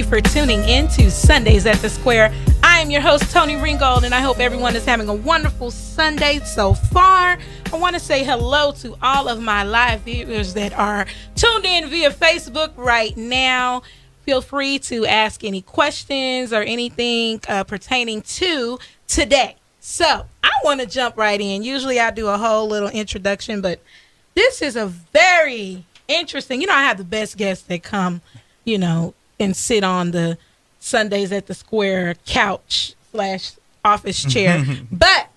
for tuning in to Sundays at the Square. I am your host, Toni Ringgold, and I hope everyone is having a wonderful Sunday so far. I want to say hello to all of my live viewers that are tuned in via Facebook right now. Feel free to ask any questions or anything pertaining to today. So I want to jump right in. Usually I do a whole little introduction, but this is a very interesting, I have the best guests that come, and sit on the Sundays at the Square couch / office chair. But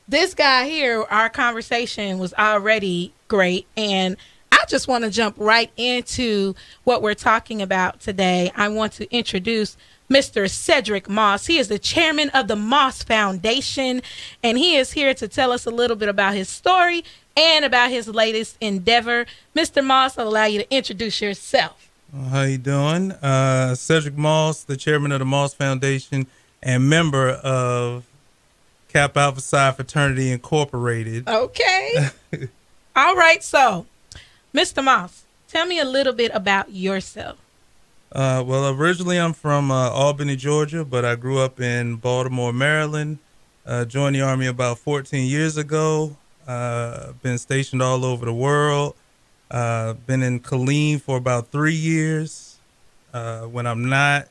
this guy here, our conversation was already great. And I just want to jump right into what we're talking about today. I want to introduce Mr. Scedric Moss. He is the chairman of the Moss Foundation, and he is here to tell us a little bit about his story and about his latest endeavor. Mr. Moss, I'll allow you to introduce yourself. How you doing? Scedric Moss, the chairman of the Moss Foundation and member of Kappa Alpha Psi Fraternity Incorporated. Okay. All right. So, Mr. Moss, tell me a little bit about yourself. Well, originally I'm from Albany, Georgia, but I grew up in Baltimore, Maryland. Joined the Army about 14 years ago. Been stationed all over the world. Been in Killeen for about 3 years. When I'm not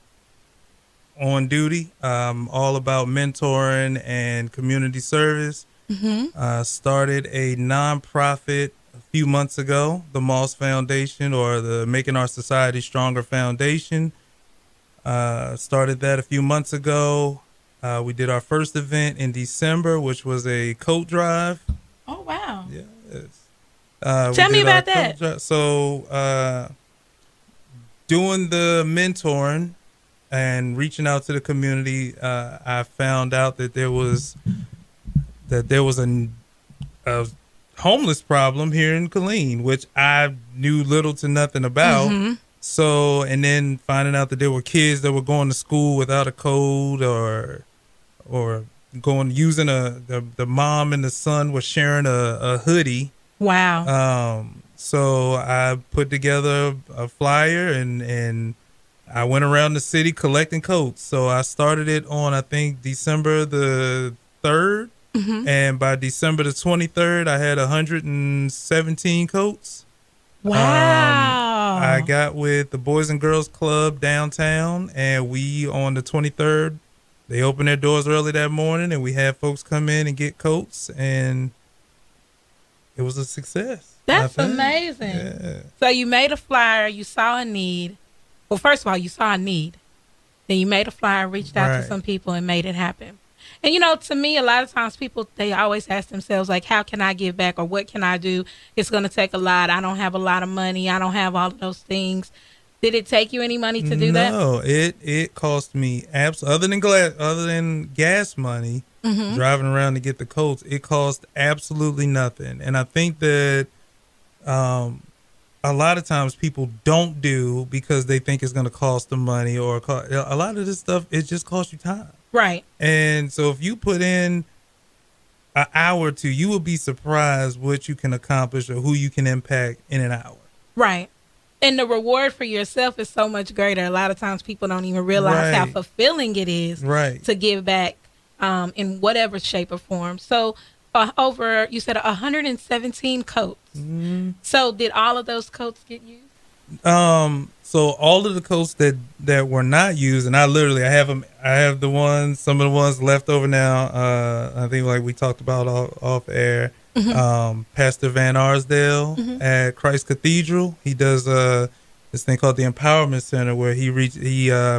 on duty, I'm all about mentoring and community service. Started a nonprofit a few months ago, the Moss Foundation, or the Making Our Society Stronger Foundation. Started that a few months ago. We did our first event in December, which was a coat drive. Oh, wow. Yes. Tell me about that. So, doing the mentoring and reaching out to the community, I found out that there was a homeless problem here in Killeen, which I knew little to nothing about. So, and then finding out that there were kids that were going to school without a code, or using the mom and the son were sharing a hoodie. Wow. So I put together a flyer and I went around the city collecting coats. So I started it on, I think, December the 3rd. And by December the 23rd, I had 117 coats. Wow. I got with the Boys and Girls Club downtown, and we, on the 23rd, they opened their doors early that morning, and we had folks come in and get coats, and it was a success. That's amazing. Yeah. So you made a flyer, you saw a need. Well, first of all, you saw a need. Then you made a flyer, reached out to some people, and made it happen. And, to me, a lot of times people, they always ask themselves, like, how can I give back, or what can I do? It's going to take a lot. I don't have a lot of money. I don't have all of those things. Did it take you any money to do that? No, it cost me other than gas money, driving around to get the coats. It cost absolutely nothing. And I think that a lot of times people don't do because they think it's going to cost them money, or a lot of this stuff, it just costs you time. Right. And so if you put in an hour or two, you will be surprised what you can accomplish or who you can impact in an hour. Right. And the reward for yourself is so much greater. A lot of times people don't even realize how fulfilling it is to give back in whatever shape or form. So you said 117 coats. So did all of those coats get used? So all of the coats that were not used, and I have them. I have some of the ones left over now. I think, like we talked about off air. Pastor Van Arsdale at Christ Cathedral. He does this thing called the Empowerment Center, where he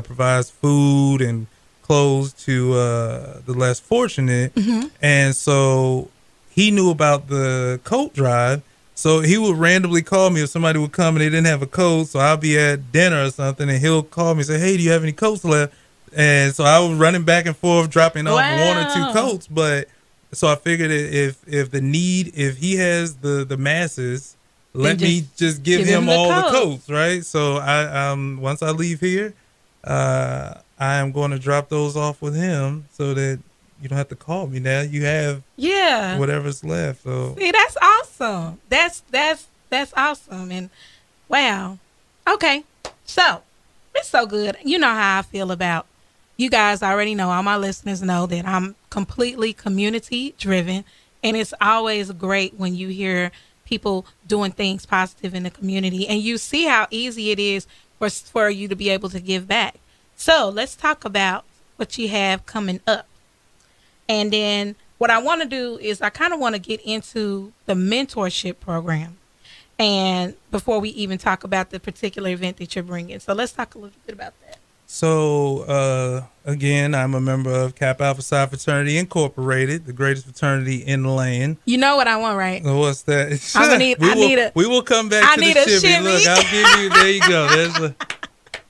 provides food and clothes to the less fortunate. And so he knew about the coat drive. So he would randomly call me if somebody would come and they didn't have a coat. So I'll be at dinner or something, and he'll call me and say, "Hey, do you have any coats left?" And so I was running back and forth, dropping off 1 or 2 coats. But so I figured if he has the masses, let me just give him all the coats, right? So I once I leave here, I am going to drop those off with him so that you don't have to call me now. You have whatever's left. So see, that's awesome. That's awesome. And wow. Okay. So, It's so good. You know how I feel about, you guys already know, all my listeners know that I'm completely community driven. And it's always great when you hear people doing things positive in the community and you see how easy it is for you to be able to give back. So let's talk about what you have coming up. And then what I want to do is I kind of want to get into the mentorship program. And before we even talk about the particular event that you're bringing. So let's talk a little bit about that. So, again, I'm a member of Kappa Alpha Psi Fraternity Incorporated, the greatest fraternity in the land. You know what I want, right? What's that? We will come back to the shimmy. Look, I'll give you, there you go.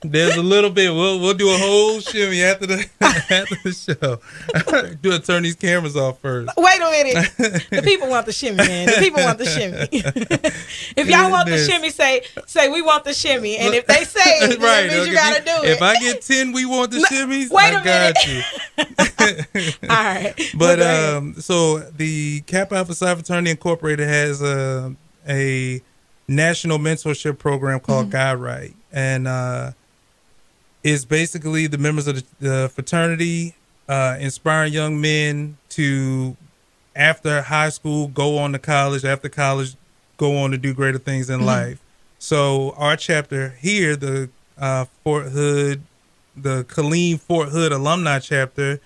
There's a little bit. We'll do a whole shimmy after the show. Do turn these cameras off first. Wait a minute. The people want the shimmy, man. The people want the shimmy. If y'all want the shimmy, say we want the shimmy. And if they say it, right, that means you gotta do it. If I get 10, we want the shimmies. Wait a minute. You. All right. But so the Kappa Alpha Psi Fraternity Incorporated has a national mentorship program called Guy Right, and is basically the members of the fraternity inspiring young men to, after high school, go on to college, after college, go on to do greater things in life. So our chapter here, the Fort Hood, the Killeen Fort Hood alumni chapter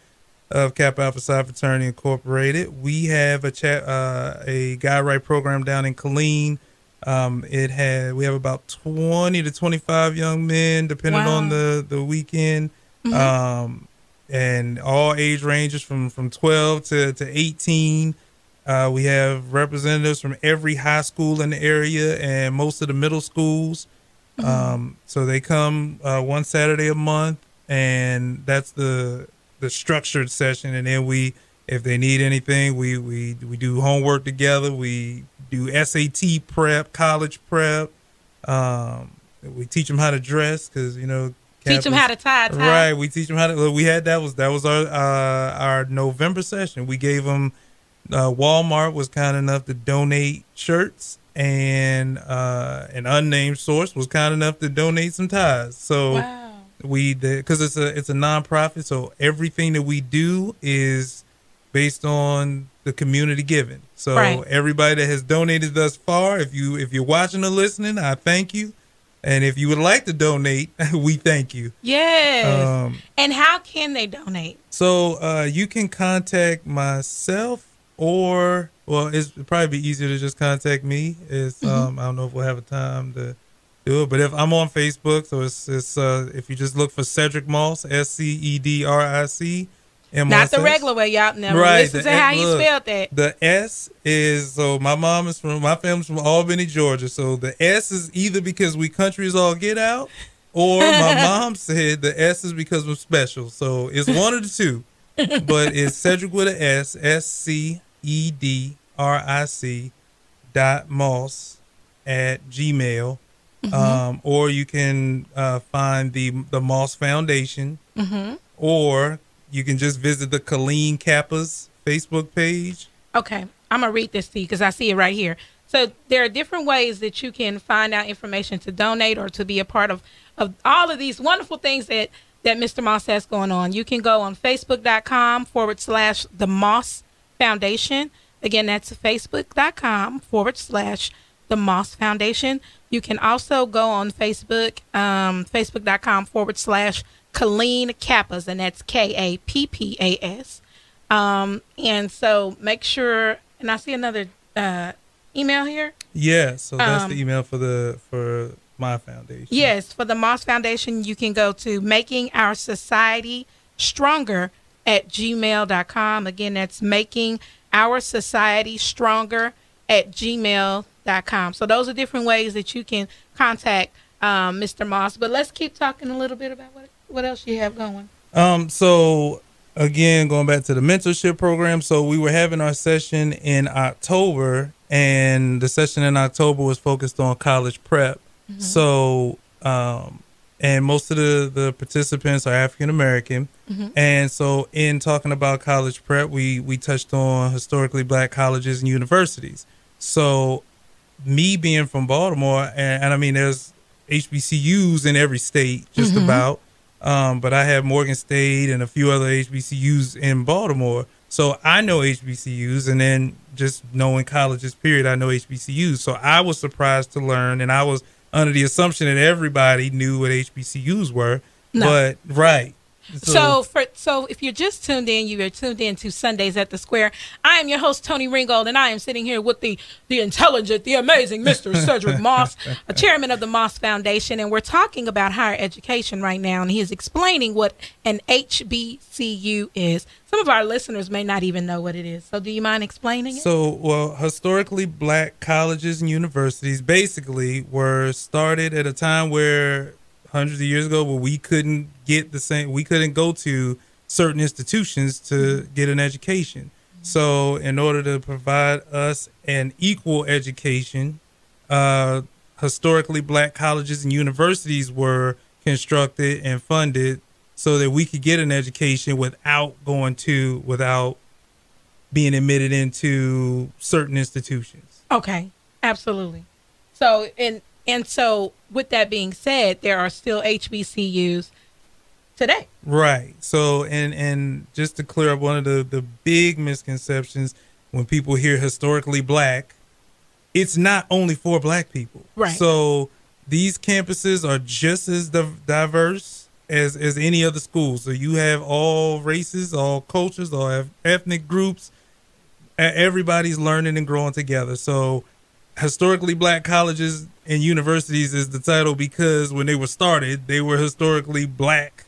of Kappa Alpha Psi Fraternity Incorporated, we have a Guy Right program down in Killeen. We have about 20 to 25 young men, depending on the weekend, and all age ranges from 12 to 18. We have representatives from every high school in the area and most of the middle schools. So they come one Saturday a month, and that's the structured session. And then if they need anything, we do homework together. We do SAT prep, college prep. We teach them how to dress because teach them how to tie. Right, we teach them how to. We had that was our November session. We gave them. Walmart was kind enough to donate shirts, and an unnamed source was kind enough to donate some ties. So because it's a nonprofit, so everything that we do is based on the community giving. So everybody that has donated thus far, if you're watching or listening, I thank you. And if you would like to donate, we thank you. Yes. And how can they donate? So you can contact myself, or it'd probably be easier to just contact me. It's I don't know if we'll have a time to do it, but if I'm on Facebook, so it's if you just look for Scedric Moss, SCEDRIC. Not the regular way, y'all. Never listen to how you spelled that. The S is, so my family's from Albany, Georgia. So the S is either because we countries all get out, or my mom said the S is because we're special. So it's one of the two. But it's Scedric with an S, SCEDRIC.moss@gmail. Or you can find the Moss Foundation, or you can just visit the Killeen Kappa's Facebook page. Okay. I'm going to read this to you because I see it right here. So there are different ways that you can find out information to donate or to be a part of all of these wonderful things that Mr. Moss has going on. You can go on Facebook.com/The Moss Foundation. Again, that's Facebook.com/The Moss Foundation. You can also go on Facebook, Facebook.com/Killeen Kappas, and that's KAPPAS. And so make sure, and I see another email here. Yeah, so that's the email for my foundation. Yes, for the Moss Foundation, you can go to makingourSocietyStronger@gmail.com. Again, that's makingourSocietyStronger@gmail.com. So those are different ways that you can contact Mr. Moss. But let's keep talking a little bit about what else you have going. So again, going back to the mentorship program. So we were having our session in October, and the session in October was focused on college prep. So, and most of the participants are African American. And so in talking about college prep, we touched on historically black colleges and universities. So me being from Baltimore, and I mean, there's HBCUs in every state, just about. But I have Morgan State and a few other HBCUs in Baltimore. So I know HBCUs, and then just knowing colleges, period, I know HBCUs. So I was surprised to learn, and I was under the assumption that everybody knew what HBCUs were. No. But, right. So if you're just tuned in, you are tuned in to Sundays at the Square. I am your host, Toni Ringgold, and I am sitting here with the intelligent, the amazing Mr. Scedric Moss, a chairman of the Moss Foundation, and we're talking about higher education right now, and he is explaining what an HBCU is. Some of our listeners may not even know what it is. So do you mind explaining it? So, well, historically black colleges and universities basically were started at a time where hundreds of years ago, where we couldn't go to certain institutions to get an education. So in order to provide us an equal education, historically black colleges and universities were constructed and funded so that we could get an education without being admitted into certain institutions. Okay, absolutely. So And so with that being said, there are still HBCUs today. Right. So, and just to clear up one of the big misconceptions when people hear historically black, it's not only for black people. Right. So these campuses are just as diverse as any other school. So you have all races, all cultures, all ethnic groups. Everybody's learning and growing together. So historically black colleges and universities is the title because when they were started, they were historically black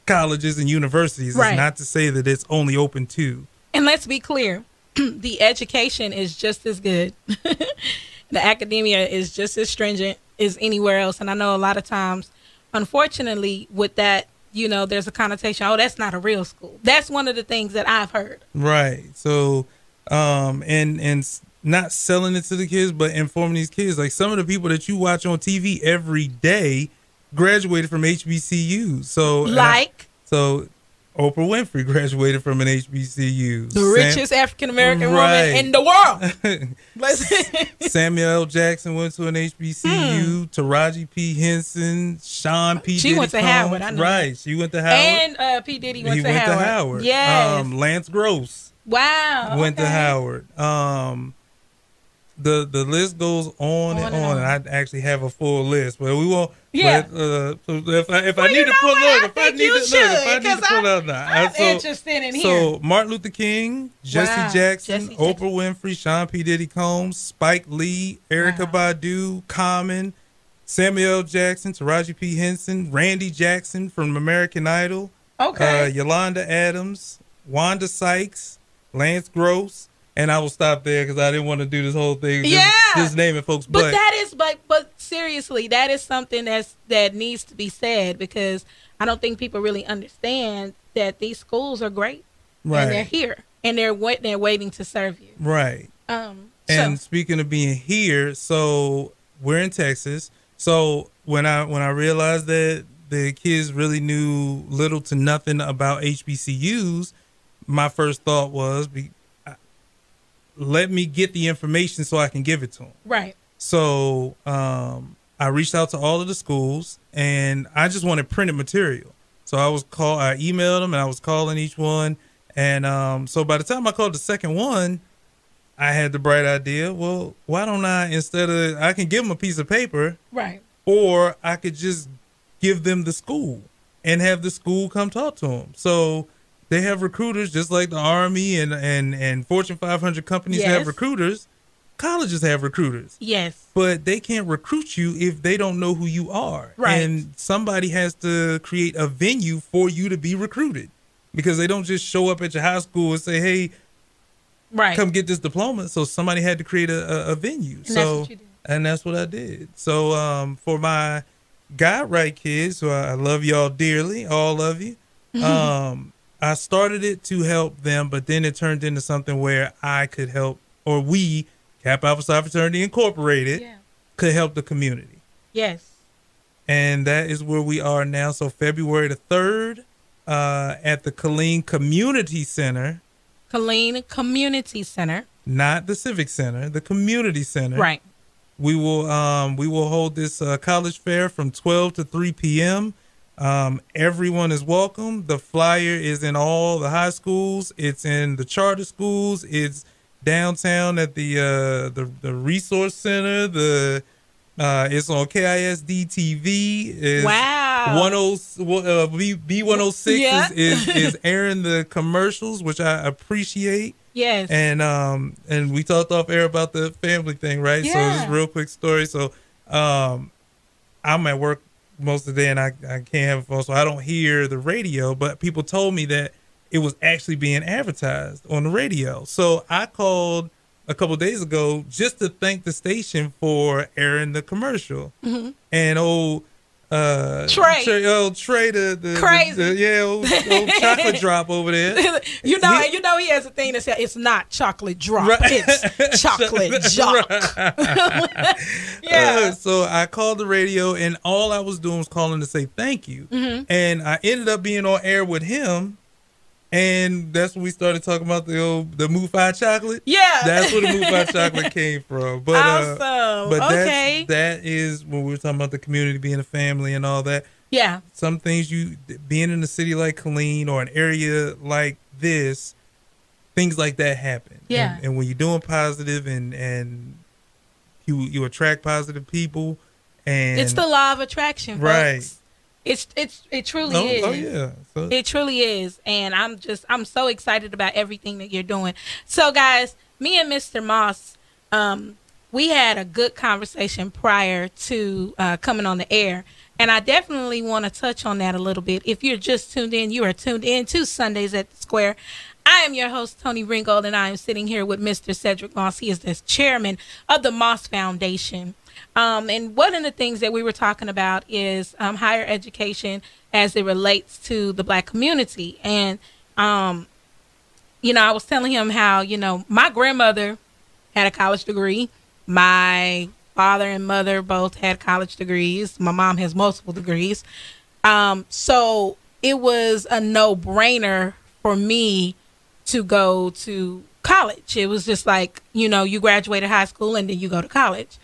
colleges and universities. Right. It's not to say that it's only open to. And let's be clear, the education is just as good. The academia is just as stringent as anywhere else. And I know a lot of times, unfortunately, with that, there's a connotation, oh, that's not a real school. That's one of the things that I've heard. Right. So, and not selling it to the kids, but informing these kids. Like some of the people that you watch on TV every day graduated from HBCUs. So, so Oprah Winfrey graduated from an HBCU. The richest African-American woman in the world. Samuel L. Jackson went to an HBCU. Taraji P. Henson, Sean P. Diddy went to Howard. I know. Right. She went to Howard. And P. Diddy went to Howard. Yes. Lance Gross. Wow. Went to Howard. The list goes on and on. And I actually have a full list, but we won't. Yeah. But, if I need to pull out now, I'm interested in here. So Martin Luther King, Jesse Jackson, Oprah Winfrey, Sean P. Diddy Combs, Spike Lee, Erykah Badu, Common, Samuel L. Jackson, Taraji P. Henson, Randy Jackson from American Idol, Yolanda Adams, Wanda Sykes, Lance Gross. And I will stop there because I didn't want to do this whole thing. Just naming folks. But seriously, that is something that needs to be said because I don't think people really understand that these schools are great. Right. And they're here. And they're waiting to serve you. Right. And speaking of being here, so we're in Texas. So when I realized that the kids really knew little to nothing about HBCUs, my first thought was, let me get the information so I can give it to them. Right. So I reached out to all of the schools, and I just wanted printed material. So I emailed them, and I was calling each one. And so by the time I called the second one, I had the bright idea. Well, why don't I can give them a piece of paper, right? Or I could just give them the school and have the school come talk to them. So they have recruiters just like the Army and Fortune 500 companies have recruiters. Colleges have recruiters. Yes. But they can't recruit you if they don't know who you are. Right. And somebody has to create a venue for you to be recruited because they don't just show up at your high school and say, hey, come get this diploma. So somebody had to create a venue. And that's what you did. And that's what I did. So for my God Right kids, who I love y'all dearly, all of you, I started it to help them, but then it turned into something where I could help, or we, Kappa Alpha Psi Fraternity Incorporated, could help the community. Yes. And that is where we are now. So February the 3rd at the Killeen Community Center. Killeen Community Center. Not the Civic Center, the Community Center. Right. We will hold this college fair from 12 to 3 p.m. Everyone is welcome. The flyer is in all the high schools. It's in the charter schools. It's downtown at the resource center. It's on KISD TV. Wow. B106 is airing the commercials, which I appreciate. Yes. And we talked off air about the family thing, right? Yeah. So just real quick story. So I'm at work most of the day and I can't have a phone, so I don't hear the radio, but people told me that it was actually being advertised on the radio. So I called a couple of days ago just to thank the station for airing the commercial. Mm-hmm. And Trey, the crazy, old chocolate drop over there. you know he has a thing that says it's not chocolate drop, right. It's chocolate jock. Yeah. So I called the radio, and all I was doing was calling to say thank you. Mm-hmm. And I ended up being on air with him. And that's when we started talking about the Moo-Fi chocolate. Yeah, that's where the Moo-Fi chocolate came from. But awesome. But okay, that is when we were talking about the community being a family and all that. Yeah, some things being in a city like Killeen or an area like this, things like that happen. Yeah, and when you're doing positive and you attract positive people, and it's the law of attraction, folks. Right. It truly is. Oh yeah, it truly is, and I'm so excited about everything that you're doing. So, guys, me and Mr. Moss, we had a good conversation prior to coming on the air, and I definitely want to touch on that a little bit. If you're just tuned in, you are tuned in to Sundays at the Square. I am your host, Toni Ringgold, and I am sitting here with Mr. Scedric Moss. He is the chairman of the Moss Foundation. And one of the things that we were talking about is higher education as it relates to the Black community. And, I was telling him how, my grandmother had a college degree. My father and mother both had college degrees. My mom has multiple degrees. So it was a no-brainer for me to go to college. It was just like, you graduated high school and then you go to college.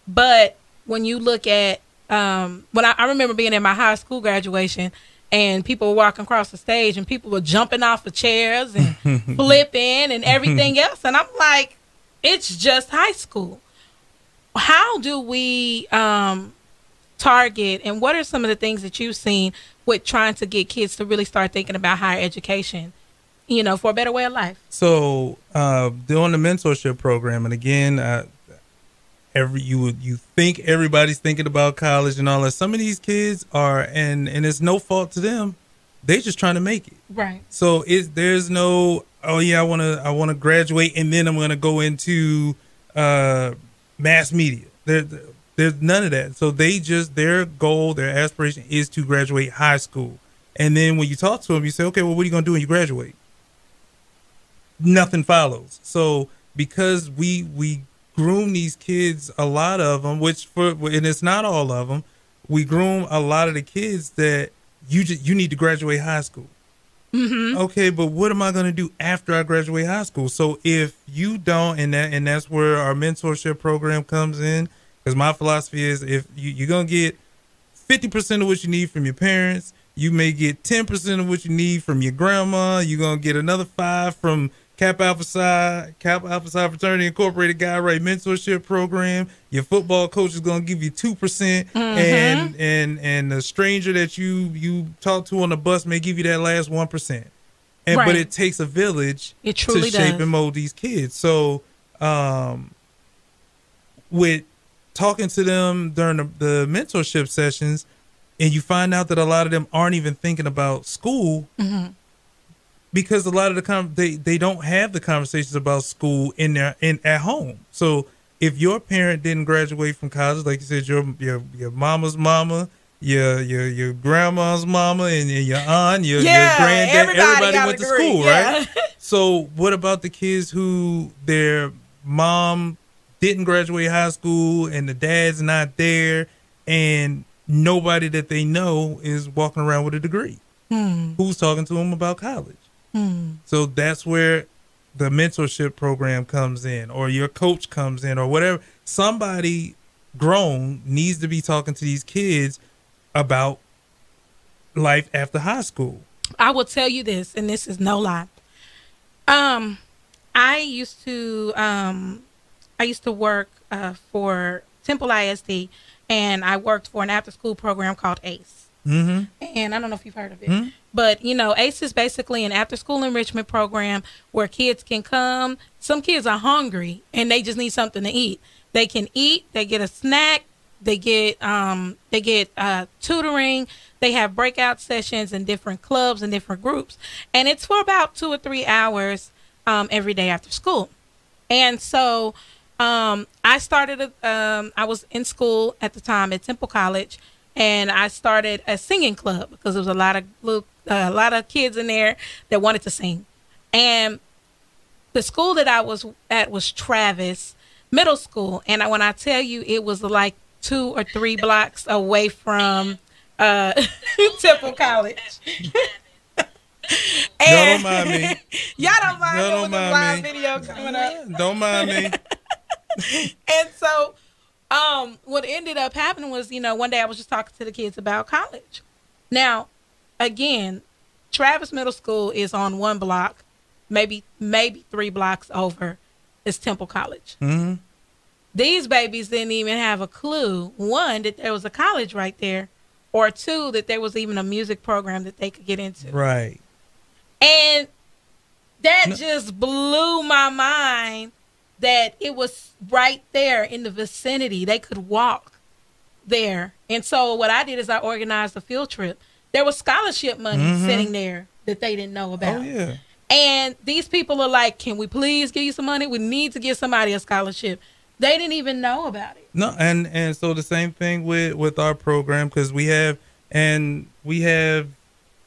But when you look at, when I remember being at my high school graduation and people were walking across the stage and people were jumping off of chairs and flipping and everything else. And I'm like, it's just high school. How do we target, and what are some of the things that you've seen with trying to get kids to really start thinking about higher education, for a better way of life? So doing the mentorship program, and again, you think everybody's thinking about college and all that. Some of these kids are, and it's no fault to them. They just trying to make it. Right. So there's no, oh yeah, I want to graduate and then I'm going to go into mass media. There's none of that. So their goal, their aspiration is to graduate high school. And then when you talk to them, you say, okay, well, what are you going to do when you graduate? Nothing follows. So because we groom these kids, a lot of them, and it's not all of them, we groom a lot of the kids that you need to graduate high school. Mm-hmm. Okay, but what am I going to do after I graduate high school? So if you don't, and that's where our mentorship program comes in, because my philosophy is if you're going to get 50% of what you need from your parents, you may get 10% of what you need from your grandma, you're going to get another 5 from Kappa Alpha Psi Fraternity Incorporated Guy Right Mentorship Program. Your football coach is gonna give you 2%, mm-hmm. and the stranger that you talk to on the bus may give you that last 1%. Right. But it takes a village to shape and mold these kids. So, with talking to them during the mentorship sessions, and you find out that a lot of them aren't even thinking about school. Mm-hmm. Because a lot of they don't have the conversations about school at home. So if your parent didn't graduate from college, like you said, your mama's mama, your grandma's mama, and your aunt, your granddad, everybody went to school, right? So what about the kids who their mom didn't graduate high school and the dad's not there, and nobody that they know is walking around with a degree? Who's talking to them about college? So that's where the mentorship program comes in, or your coach comes in, or whatever. Somebody grown needs to be talking to these kids about life after high school. I will tell you this, and this is no lie. I used to work for Temple ISD, and I worked for an after-school program called ACE. Mm-hmm. And I don't know if you've heard of it, mm-hmm. but you know, ACE is basically an after-school enrichment program where kids can come. Some kids are hungry and they just need something to eat. They can eat. They get a snack. They get tutoring. They have breakout sessions in different clubs and different groups, and it's for about 2 or 3 hours every day after school. And so I started. I was in school at the time at Temple College, and I started a singing club because there was a lot of kids in there that wanted to sing. And the school that I was at was Travis Middle School, and when I tell you, it was like 2 or 3 blocks away from Temple College. Y'all don't mind me. Y'all don't mind me with the live video coming up. Don't mind me. And so what ended up happening was, you know, one day I was just talking to the kids about college. Now, again, Travis Middle School is on 1 block, maybe 3 blocks over is Temple College. Mm-hmm. These babies didn't even have a clue, 1, that there was a college right there, or 2, that there was even a music program that they could get into. Right. And that just blew my mind that it was right there in the vicinity. They could walk there. And so what I did is I organized a field trip. There was scholarship money mm-hmm. sitting there that they didn't know about. Oh, yeah. And these people are like, can we please give you some money? We need to give somebody a scholarship. They didn't even know about it. No, and so the same thing with our program, because we have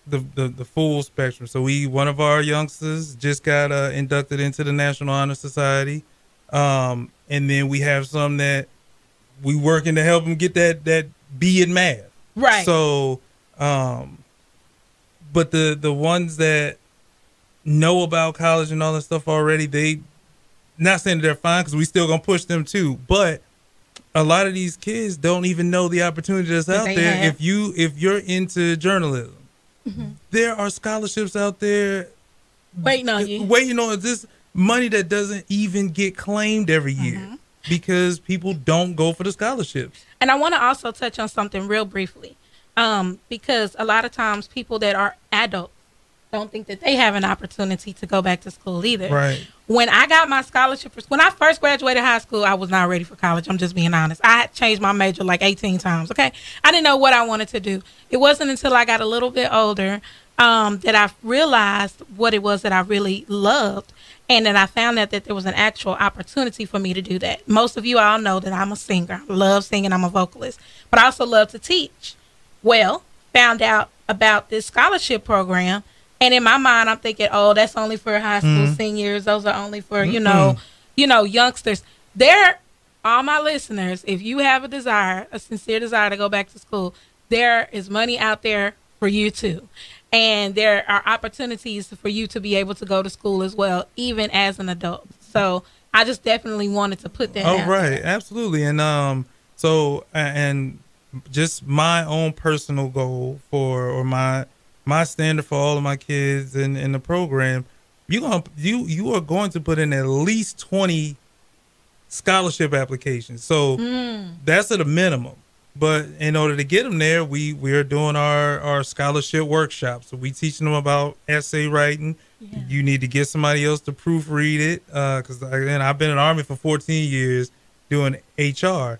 the full spectrum. So one of our youngsters just got inducted into the National Honor Society, and then we have some that we working to help them get that B in math. Right. So, but the ones that know about college and all that stuff already, they not saying that they're fine, because we still gonna push them too, but a lot of these kids don't even know the opportunity that's out there. Have. If you're into journalism, mm-hmm. there are scholarships out there waiting on you, waiting on this money that doesn't even get claimed every year mm-hmm. because people don't go for the scholarships. And I want to also touch on something real briefly, because a lot of times people that are adults don't think that they have an opportunity to go back to school either. Right. When I got my scholarship, when I first graduated high school, I was not ready for college. I'm just being honest. I had changed my major like 18 times. Okay. I didn't know what I wanted to do. It wasn't until I got a little bit older that I realized what it was that I really loved, and then I found out that there was an actual opportunity for me to do that. Most of you all know that I'm a singer. I love singing. I'm a vocalist, but I also love to teach. Well, found out about this scholarship program. And in my mind, I'm thinking, oh, that's only for high school mm-hmm. seniors. Those are only for, mm-hmm. you know, youngsters. All my listeners, if you have a sincere desire to go back to school, there is money out there for you too. And there are opportunities for you to be able to go to school as well, even as an adult. So I just definitely wanted to put that out right. there. Absolutely. And so just my own personal goal my standard for all of my kids in the program, you are going to put in at least 20 scholarship applications. So that's at a minimum. But in order to get them there, we are doing our scholarship workshops. So we teaching them about essay writing. Yeah. You need to get somebody else to proofread it. Because I've been in the Army for 14 years doing HR,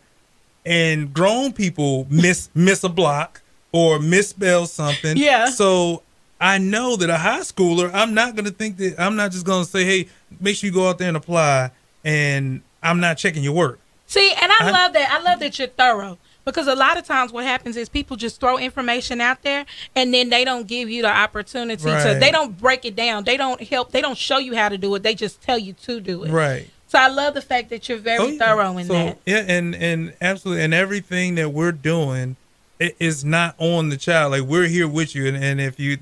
and grown people miss a block or misspell something. Yeah. So I know that a high schooler, I'm not going to think that, I'm not just going to say, hey, make sure you go out there and apply, and I'm not checking your work. See, and I love that. I love that you're thorough, because a lot of times what happens is people just throw information out there, and then they don't give you the opportunity to, they don't break it down. They don't help. They don't show you how to do it. They just tell you to do it. Right. So I love the fact that you're very thorough in that. Yeah, and absolutely. And everything that we're doing, it is not on the child. Like, we're here with you. And if you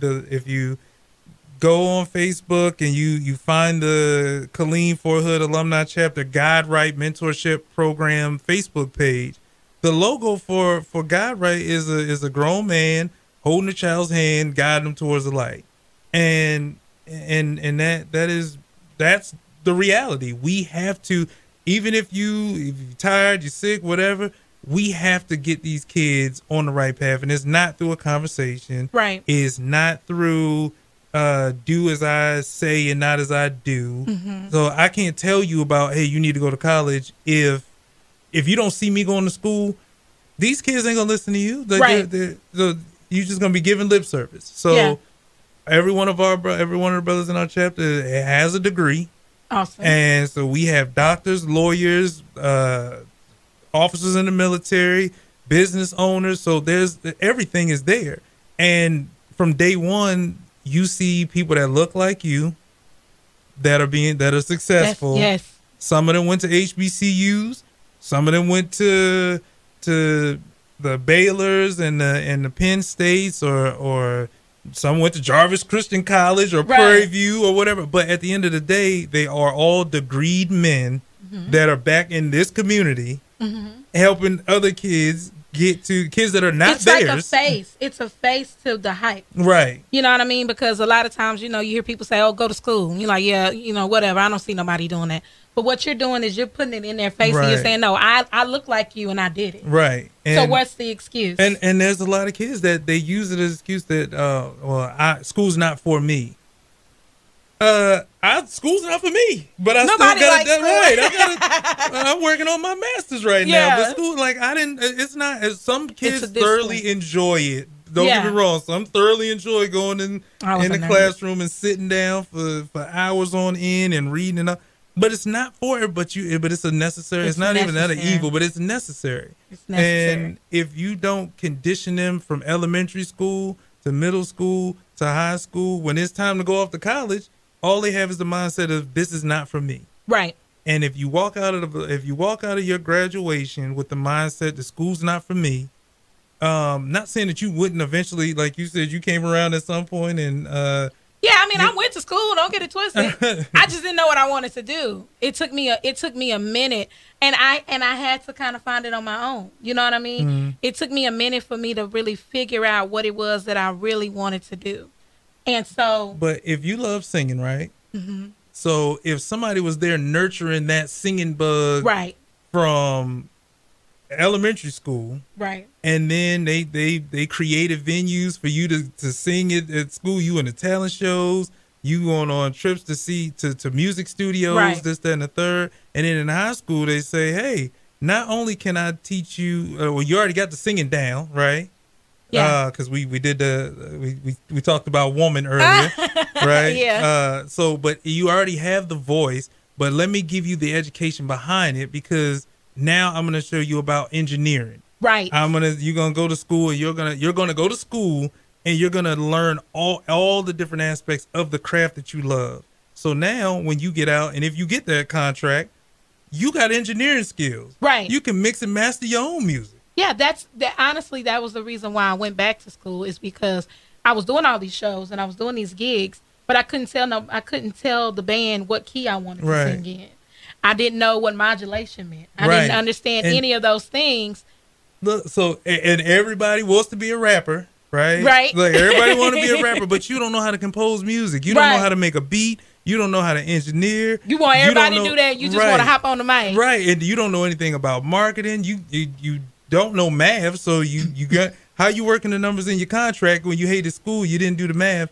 go on Facebook and you find the Killeen for Hood Alumni Chapter Guide Right Mentorship Program Facebook page, the logo for God Right is a grown man holding a child's hand, guiding them towards the light, and that's the reality. We have to, even if you're tired, you're sick, whatever. We have to get these kids on the right path, and it's not through a conversation. Right. It's not through do as I say and not as I do. Mm-hmm. So I can't tell you about, hey, you need to go to college if you don't see me going to school. These kids ain't gonna listen to you. Right. You're just gonna be giving lip service. So every one of the brothers in our chapter has a degree. Awesome. And so we have doctors, lawyers, officers in the military, business owners. So everything is there. And from day one, you see people that look like you that are successful. Yes. Some of them went to HBCUs. Some of them went to the Baylors and the Penn States, or some went to Jarvis Christian College or Prairie View or whatever. But at the end of the day, they are all degreed men that are back in this community, helping other kids get to kids that are not theirs. It's like a face. It's a face to the hype. Right. You know what I mean? Because a lot of times, you hear people say, oh, go to school. And you're like, yeah, whatever. I don't see nobody doing that. But what you're doing is you're putting it in their face and you're saying, no, I look like you and I did it. Right. And so what's the excuse? And there's a lot of kids that they use it as an excuse that, school's not for me. School's not for me, but I Nobody still got it right. I'm working on my master's right now, but school, it's not. Some kids thoroughly enjoy it. Don't get me wrong. Some thoroughly enjoy going in the classroom and sitting down for hours on end and reading and all. But it's not for it. But it's a necessary. It's not even that evil, but it's necessary. It's necessary. And if you don't condition them from elementary school to middle school to high school, when it's time to go off to college, all they have is the mindset of this is not for me. Right. And if you walk out of your graduation with the mindset the school's not for me, not saying that you wouldn't eventually, like you said, you came around at some point and I went to school, don't get it twisted. I just didn't know what I wanted to do. It took me a minute, and I had to kind of find it on my own. You know what I mean? Mm-hmm. It took me a minute for me to really figure out what it was that I really wanted to do. And so, but if you love singing, right? Mm-hmm. So if somebody was there nurturing that singing bug, right, from elementary school, right, and then they created venues for you to sing it at school, you in the talent shows, you going on trips to music studios, right, this, that, and the third, and then in high school they say, hey, not only can I teach you, you already got the singing down, right? Yeah, because we did we talked about woman earlier, right? Yeah. But you already have the voice, but let me give you the education behind it, because now I'm gonna show you about engineering. Right. You're gonna go to school, and you're gonna go to school, and you're gonna learn all the different aspects of the craft that you love. So now when you get out, and if you get that contract, you got engineering skills. Right. You can mix and master your own music. Yeah, honestly, that was the reason why I went back to school, is because I was doing all these shows and I was doing these gigs, but I couldn't tell the band what key I wanted to sing in. I didn't know what modulation meant. I didn't understand any of those things. Look, and everybody wants to be a rapper, right? Right. Like everybody want to be a rapper, but you don't know how to compose music. You don't know how to make a beat. You don't know how to engineer. You want everybody to do that. You just want to hop on the mic. Right. And you don't know anything about marketing. You don't know math. So you got, how you working the numbers in your contract when you hated school, you didn't do the math.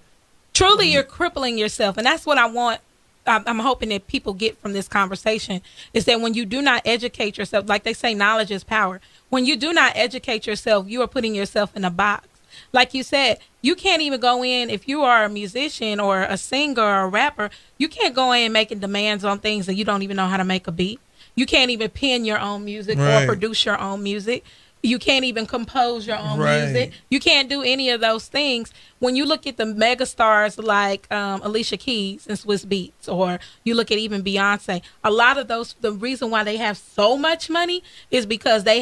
Truly, you're crippling yourself. And that's what I want. I'm hoping that people get from this conversation, is that when you do not educate yourself, like they say, knowledge is power. When you do not educate yourself, you are putting yourself in a box. Like you said, you can't even go in, if you are a musician or a singer or a rapper, you can't go in making demands on things that you don't even know how to make a beat. You can't even pen your own music or produce your own music. You can't even compose your own music. You can't do any of those things. When you look at the mega stars like Alicia Keys and Swiss Beats, or you look at even Beyonce, a lot of those, the reason why they have so much money is because they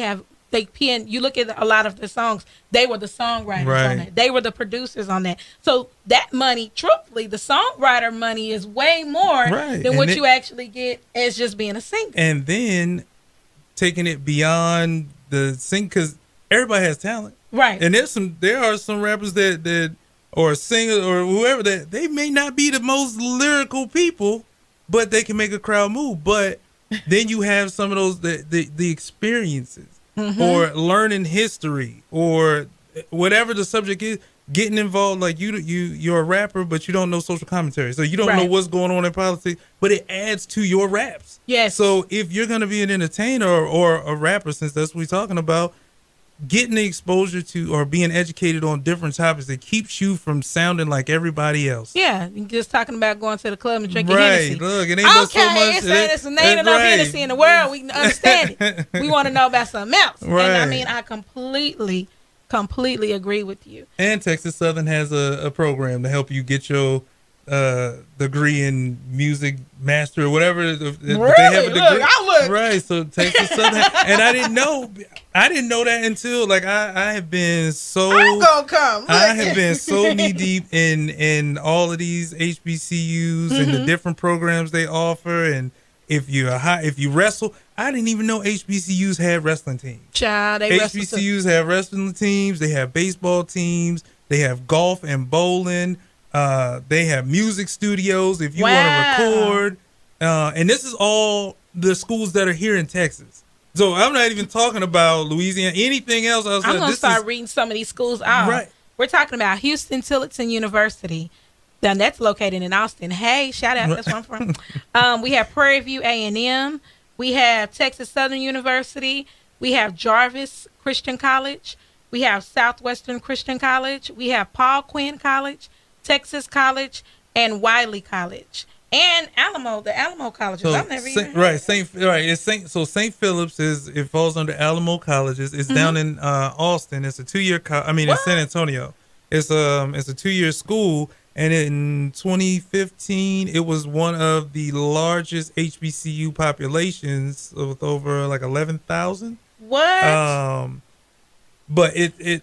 pen. You look at a lot of the songs, they were the songwriters on that. They were the producers on that. So that money, truthfully, the songwriter money is way more than what you actually get as just being a singer. And then taking it beyond the sing, because everybody has talent, right? And there are some rappers that or singers or whoever that they may not be the most lyrical people, but they can make a crowd move. But then you have some of those the experiences or learning history or whatever the subject is, getting involved. Like you're a rapper, but you don't know social commentary, so you don't know what's going on in politics, but it adds to your raps. Yes. So if you're going to be an entertainer or a rapper, since that's what we're talking about, getting the exposure to or being educated on different topics, it keeps you from sounding like everybody else. Yeah, just talking about going to the club and drinking Hennessy. Look, it ain't but so much. It's ain't enough Hennessy in the world. We can understand it. We want to know about something else. Right. And I mean, I completely agree with you. And Texas Southern has a program to help you get your degree in music master or whatever. Really? They have a degree. I look. Right. So Texas Southern, and I didn't know that until like I have been so. I'm gonna come. Look. I have been so knee deep in all of these HBCUs and the different programs they offer, and if you wrestle, I didn't even know HBCUs had wrestling teams. Child, HBCUs have wrestling teams. They have baseball teams. They have golf and bowling. They have music studios if you want to record. And this is all the schools that are here in Texas. So I'm not even talking about Louisiana, anything else. I'm going to start reading some of these schools out. Right. We're talking about Houston Tillotson University. Now, that's located in Austin. Hey, shout out. That's where I'm from. We have Prairie View A&M. We have Texas Southern University. We have Jarvis Christian College. We have Southwestern Christian College. We have Paul Quinn College, Texas College, and Wiley College, and Alamo. The Alamo colleges. So, I've never even heard It's St. Philip's it falls under Alamo colleges. It's down in Austin. It's a 2-year. In San Antonio. It's a 2-year school, and in 2015, it was one of the largest HBCU populations with over like 11,000. What? But it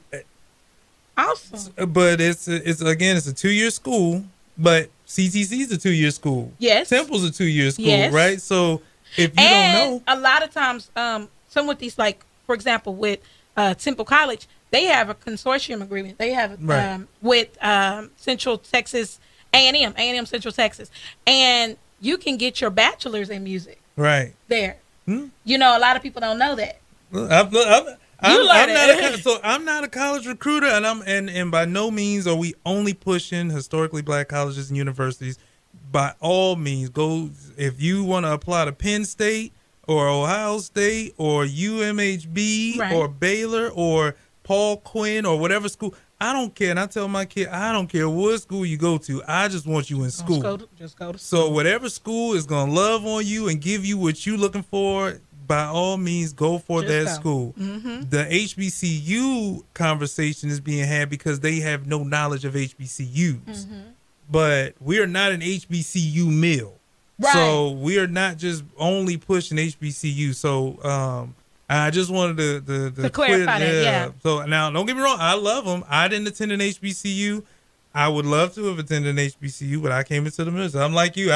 awesome. But it's a 2-year school, but CTC is a 2-year school. Yes. Temple's a 2-year school, yes. right? So if you don't know, a lot of times, some with these, like for example, with Temple College, they have a consortium agreement. They have with Central Texas A&M Central Texas, and you can get your bachelor's in music there. You know, a lot of people don't know that. I'm not a college recruiter, and by no means are we only pushing historically black colleges and universities. By all means, go if you want to apply to Penn State or Ohio State or UMHB or Baylor or Paul Quinn or whatever school. I don't care. And I tell my kid, I don't care what school you go to. I just want you in school. Just go to school. So whatever school is going to love on you and give you what you're looking for, by all means, go for that school. The HBCU conversation is being had because they have no knowledge of HBCUs. But we are not an HBCU mill. Right. So we are not just only pushing HBCU. So I just wanted to clarify that, yeah. So now, don't get me wrong. I love them. I didn't attend an HBCU. I would love to have attended an HBCU, but I came into the ministry. I'm like you.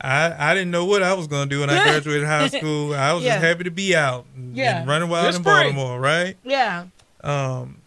I didn't know what I was going to do when I graduated high school. I was just happy to be out and running wild in Baltimore, right? Yeah. Man,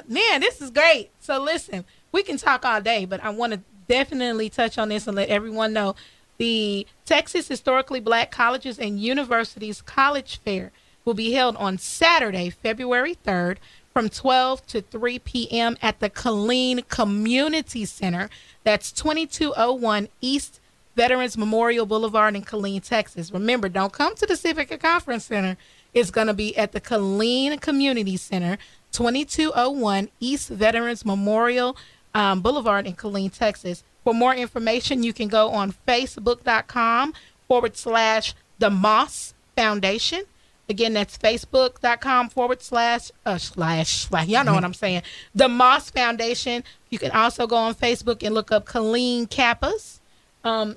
this is great. So listen, we can talk all day, but I want to definitely touch on this and let everyone know the Texas Historically Black Colleges and Universities College Fair will be held on Saturday, February 3rd from 12 to 3 p.m. at the Killeen Community Center. That's 2201 East Veterans Memorial Boulevard in Killeen, Texas. Remember, don't come to the Civic Conference Center. It's going to be at the Killeen Community Center, 2201 East Veterans Memorial Boulevard in Killeen, Texas. For more information, you can go on facebook.com/The Moss Foundation. Again, that's facebook.com/ y'all know what I'm saying. The Moss Foundation. You can also go on Facebook and look up Killeen Kappas.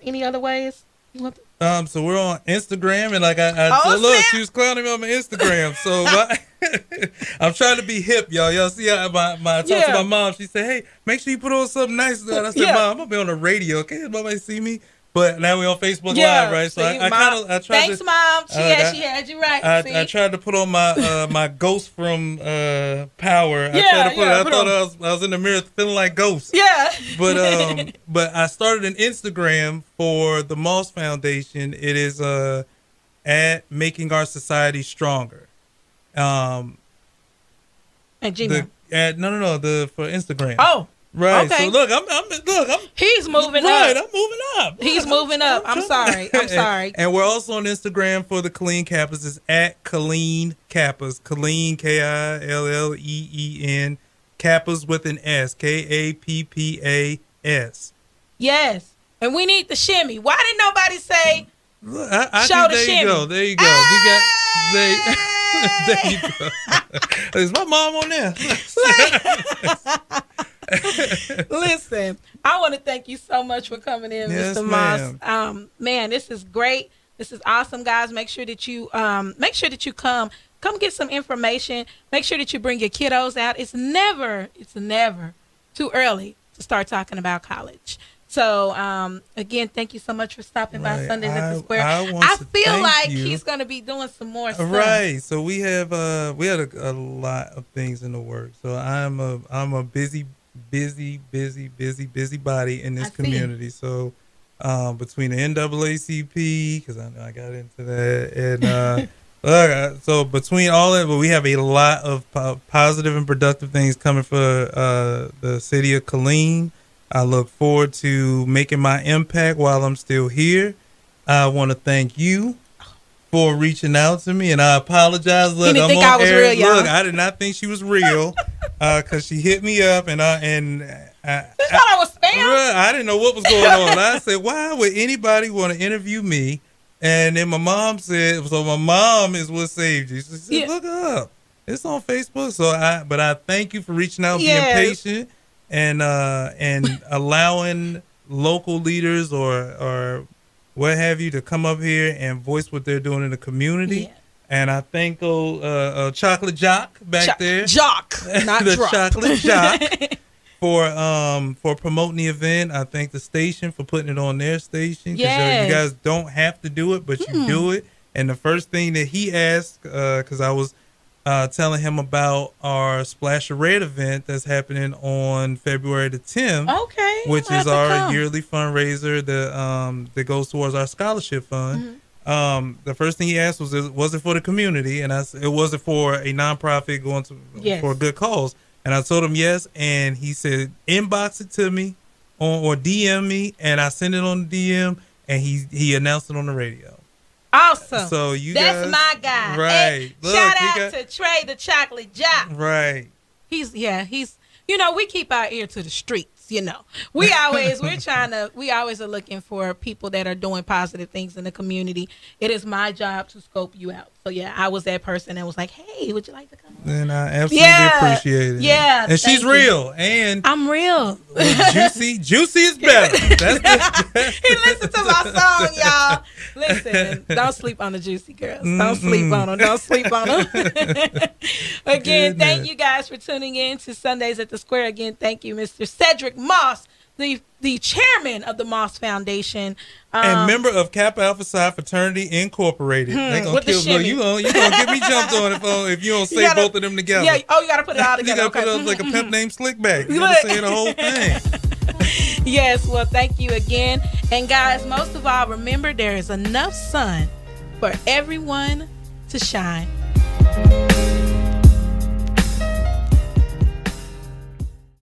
Any other ways? So we're on Instagram, and like look, she was clowning me on my Instagram. So I'm trying to be hip, y'all. Y'all see how I talked to my mom. She said, "Hey, make sure you put on something nice." I said, "Mom, I'm gonna be on the radio. Can't nobody see me?" But now we're on Facebook Live, right? So I tried thanks, to. Mom. She had you right. I tried to put on my my Ghost from Power. Yeah, I thought I was in the mirror feeling like Ghost. Yeah. But I started an Instagram for the Moss Foundation. It is at Making Our Society Stronger. At Gmail. For Instagram. Oh. Right. Okay. So look, I'm He's moving right, up. I'm moving up. He's moving up. I'm sorry. And we're also on Instagram for the Killeen Kappas. It's at Killeen Kappas. Killeen, Killeen, Kappas with an S. Kappas. Yes. And we need the shimmy. Why didn't nobody say Look, show the shimmy? There you go. You got there you go. Is my mom on there? Listen, I want to thank you so much for coming in, yes, Mr. Moss. Man, this is great. This is awesome, guys. Make sure that you come get some information. Make sure that you bring your kiddos out. It's never too early to start talking about college. So, again, thank you so much for stopping by Sundays at the Square. I feel like he's going to be doing some more stuff. Right. So we had a lot of things in the works. So I'm a busy body in this community. So between the NAACP, because I know I got into that, and so between all that, but we have a lot of positive and productive things coming for the city of Killeen. I look forward to making my impact while I'm still here. I want to thank you for reaching out to me, and I apologize. Look, you didn't think I was real, y'all. Look, I did not think she was real because she hit me up, and I thought I was spam. I didn't know what was going on. I said, why would anybody want to interview me? And then my mom said, so my mom is what saved you. She said, look up. It's on Facebook. But I thank you for reaching out, being patient. And allowing local leaders or what have you to come up here and voice what they're doing in the community. Yeah. And I thank Chocolate Jock back there. Jock, not the drop. Chocolate Jock for promoting the event. I thank the station for putting it on their station. Because you guys don't have to do it, but you do it. And the first thing that he asked, because I was telling him about our Splash of Red event that's happening on February the 10th. Okay. Which is our yearly fundraiser that goes towards our scholarship fund. Mm-hmm. The first thing he asked was it for the community? And it wasn't for a nonprofit going for a good cause. And I told him yes. And he said, inbox it to me or DM me. And I sent it on the DM. And he announced it on the radio. Awesome. So that's my guy. Right. Hey, shout out to Trey the Chocolate Jock. Right. He's we keep our ear to the streets, We always are looking for people that are doing positive things in the community. It is my job to scope you out. So I was that person that was like, hey, would you like to come on? And I absolutely appreciate it. Yeah. And she's real. And I'm real. Juicy is better. He listened to my song, y'all. Listen, don't sleep on the Juicy girls. Don't sleep on them. Don't sleep on them. Again, thank you guys for tuning in to Sundays at the Square. Again, thank you, Mr. Scedric Moss, the chairman of the Moss Foundation. And member of Kappa Alpha Psi Fraternity Incorporated. They gonna kill me. You gonna get me jumped on if you don't say both of them together. Yeah. Oh, you gotta put it all together. You gotta put it like a pimp named Slickback. You gotta say the whole thing. Yes. Well, thank you again. And guys, most of all, remember there is enough sun for everyone to shine.